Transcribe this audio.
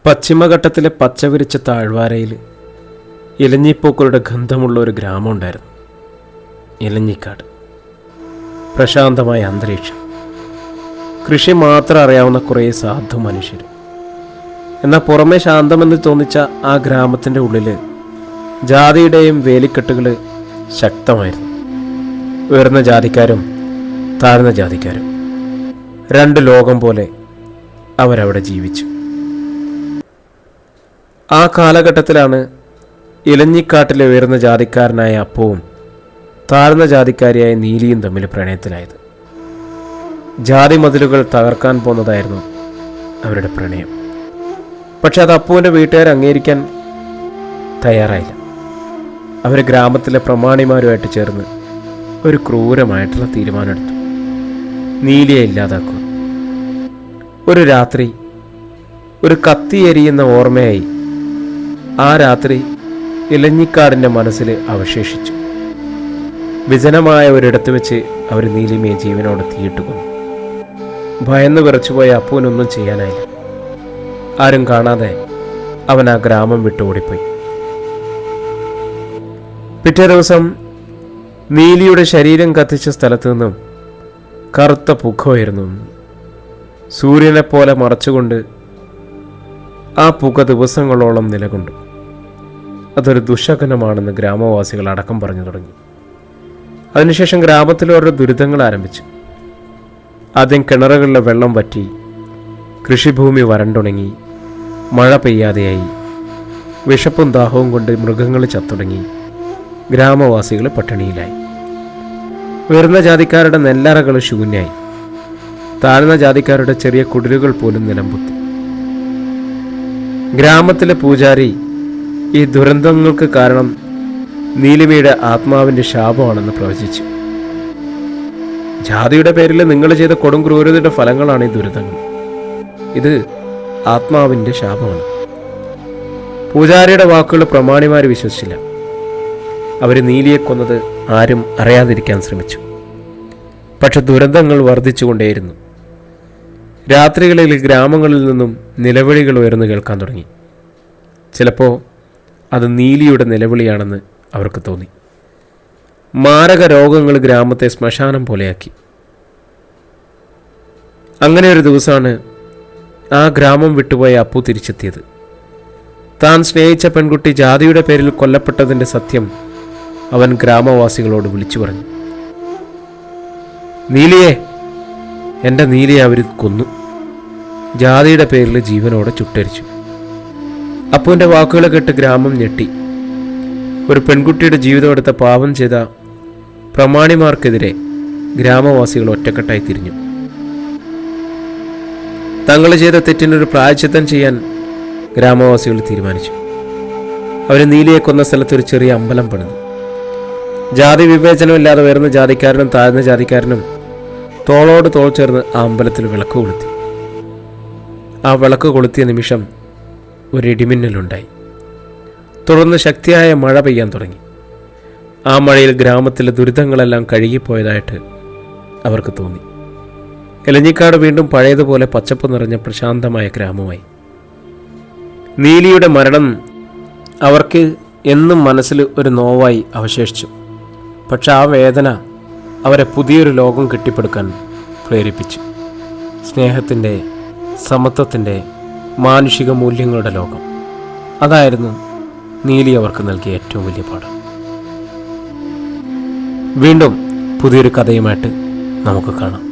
പശ്ചിമഘട്ടത്തിലെ പച്ചവിരിച്ച താഴ്വാരയിൽ ഇലഞ്ഞിപ്പൂക്കളുടെ ഗന്ധമുള്ള ഒരു ഗ്രാമമുണ്ടായിരുന്നു. ഇലഞ്ഞിക്കാട്. പ്രശാന്തമായ അന്തരീക്ഷം, കൃഷി മാത്രം അറിയാവുന്ന കുറേ സാധു മനുഷ്യർ. എന്നാൽ പുറമെ ശാന്തമെന്ന് തോന്നിച്ച ആ ഗ്രാമത്തിൻ്റെ ഉള്ളിൽ ജാതിയുടെയും വേലിക്കെട്ടുകൾ ശക്തമായിരുന്നു. ഉയർന്ന ജാതിക്കാരും താഴ്ന്ന ജാതിക്കാരും രണ്ട് ലോകം പോലെ അവരവിടെ ജീവിച്ചു. ആ കാലഘട്ടത്തിലാണ് ഇലഞ്ഞിക്കാട്ടിലെ ഉയർന്ന ജാതിക്കാരനായ അപ്പവും താഴ്ന്ന ജാതിക്കാരിയായ നീലിയും തമ്മിൽ പ്രണയത്തിലായത്. ജാതി മതിലുകൾ തകർക്കാൻ പോന്നതായിരുന്നു അവരുടെ പ്രണയം. പക്ഷെ അത് അപ്പുവിൻ്റെ വീട്ടുകാർ അംഗീകരിക്കാൻ തയ്യാറായില്ല. അവർ ഗ്രാമത്തിലെ പ്രമാണിമാരുമായിട്ട് ചേർന്ന് ഒരു ക്രൂരമായിട്ടുള്ള തീരുമാനമെടുത്തു: നീലിയെ ഇല്ലാതാക്കുക. ഒരു രാത്രി ഒരു കത്തിയെരിയുന്ന ഓർമ്മയായി ആ രാത്രി ഇലഞ്ഞിക്കാടിൻ്റെ മനസ്സിൽ അവശേഷിച്ചു. വിജനമായ ഒരിടത്ത് വെച്ച് അവർ നീലിമയെ ജീവനോടെ തീയിട്ട് കൊന്നു. ഭയന്ന് വിറച്ചുപോയ അപ്പുവിനൊന്നും ചെയ്യാനായില്ല. ആരും കാണാതെ അവൻ ആ ഗ്രാമം വിട്ട് ഓടിപ്പോയി. പിറ്റേ ദിവസം നീലിയുടെ ശരീരം കത്തിച്ച സ്ഥലത്ത് നിന്നും കറുത്ത പുകയായിരുന്നു. സൂര്യനെ പോലെ മറച്ചുകൊണ്ട് ആ പുക ദിവസങ്ങളോളം നിലകൊണ്ടു. അതൊരു ദുശകനമാണെന്ന് ഗ്രാമവാസികൾ അടക്കം പറഞ്ഞു തുടങ്ങി. അതിനുശേഷം ഗ്രാമത്തിൽ ഓരോ ദുരിതങ്ങൾ ആരംഭിച്ചു. ആദ്യം കിണറുകളിലെ വെള്ളം വറ്റി, കൃഷിഭൂമി വരണ്ടുണങ്ങി, മഴ പെയ്യാതെയായി, വിശപ്പും ദാഹവും കൊണ്ട് മൃഗങ്ങൾ ചത്തുടങ്ങി, ഗ്രാമവാസികൾ പട്ടിണിയിലായി. ഉയർന്ന ജാതിക്കാരുടെ നെല്ലറകൾ ശൂന്യായി, താഴ്ന്ന ജാതിക്കാരുടെ ചെറിയ കുടിലുകൾ പോലും നിലംപൊത്തി. ഗ്രാമത്തിലെ പൂജാരി ഈ ദുരന്തങ്ങൾക്ക് കാരണം നീലിമയുടെ ആത്മാവിൻ്റെ ശാപമാണെന്ന് പ്രവചിച്ചു. ജാതിയുടെ പേരിൽ നിങ്ങൾ ചെയ്ത കൊടും ക്രൂരതയുടെ ഫലങ്ങളാണ് ഈ ദുരിതങ്ങൾ. ഇത് ആത്മാവിൻ്റെ ശാപമാണ്. പൂജാരിയുടെ വാക്കുകൾ പ്രമാണിമാർ വിശ്വസിച്ചില്ല. അവർ നീലിയെ കൊന്നത് ആരും അറിയാതിരിക്കാൻ ശ്രമിച്ചു. പക്ഷെ ദുരന്തങ്ങൾ വർദ്ധിച്ചുകൊണ്ടേയിരുന്നു. രാത്രികളിൽ ഗ്രാമങ്ങളിൽ നിന്നും നിലവിളികൾ ഉയർന്നു കേൾക്കാൻ തുടങ്ങി. ചിലപ്പോൾ അത് നീലിയുടെ നിലവിളിയാണെന്ന് അവർക്ക് തോന്നി. മാരക രോഗങ്ങൾ ഗ്രാമത്തെ ശ്മശാനം പോലെയാക്കി. അങ്ങനെ ഒരു ദിവസമാണ് ആ ഗ്രാമം വിട്ടുപോയ അപ്പു തിരിച്ചെത്തിയത്. താൻ സ്നേഹിച്ച പെൺകുട്ടി ജാതിയുടെ പേരിൽ കൊല്ലപ്പെട്ടതിൻ്റെ സത്യം അവൻ ഗ്രാമവാസികളോട് വിളിച്ചു പറഞ്ഞു. നീലിയെ, എൻ്റെ നീലിയെ അവർ കൊന്നു. ജാതിയുടെ പേരിൽ ജീവനോടെ ചുട്ടരിച്ചു. അപ്പുവിൻ്റെ വാക്കുകൾ കേട്ട് ഗ്രാമം ഞെട്ടി. ഒരു പെൺകുട്ടിയുടെ ജീവിതം എടുത്ത പാപം ചെയ്ത പ്രമാണിമാർക്കെതിരെ ഗ്രാമവാസികൾ ഒറ്റക്കെട്ടായി തിരിഞ്ഞു. തങ്ങൾ ചെയ്ത തെറ്റിനൊരു പ്രായശ്ചിത്തം ചെയ്യാൻ ഗ്രാമവാസികൾ തീരുമാനിച്ചു. അവർ നീലിയെ കൊന്ന സ്ഥലത്ത് ഒരു ചെറിയ അമ്പലം പണിതു. ജാതി വിവേചനമില്ലാതെ ഉയർന്ന ജാതിക്കാരനും താഴ്ന്ന ജാതിക്കാരനും തോളോട് തോൾ ചേർന്ന് ആ അമ്പലത്തിൽ വിളക്ക് കൊളുത്തി. ആ വിളക്ക് കൊളുത്തിയ നിമിഷം ഒരു ഇടിമിന്നലുണ്ടായി. തുടർന്ന് ശക്തിയായ മഴ പെയ്യാൻ തുടങ്ങി. ആ മഴയിൽ ഗ്രാമത്തിലെ ദുരിതങ്ങളെല്ലാം കഴുകിപ്പോയതായിട്ട് അവർക്ക് തോന്നി. ഇലഞ്ഞിക്കാട് വീണ്ടും പഴയതുപോലെ പച്ചപ്പ് നിറഞ്ഞ പ്രശാന്തമായ ഗ്രാമമായി. നീലിയുടെ മരണം അവർക്ക് എന്നും മനസ്സിൽ ഒരു നോവായി അവശേഷിച്ചു. പക്ഷെ ആ വേദന അവരെ പുതിയൊരു ലോകം കെട്ടിപ്പടുക്കാൻ പ്രേരിപ്പിച്ചു. സ്നേഹത്തിൻ്റെ, സമത്വത്തിൻ്റെ, മാനുഷിക മൂല്യങ്ങളുടെ ലോകം. അതായിരുന്നു നീലി അവർക്ക് നൽകിയ ഏറ്റവും വലിയ പാഠം. വീണ്ടും പുതിയൊരു കഥയുമായിട്ട് നമുക്ക് കാണാം.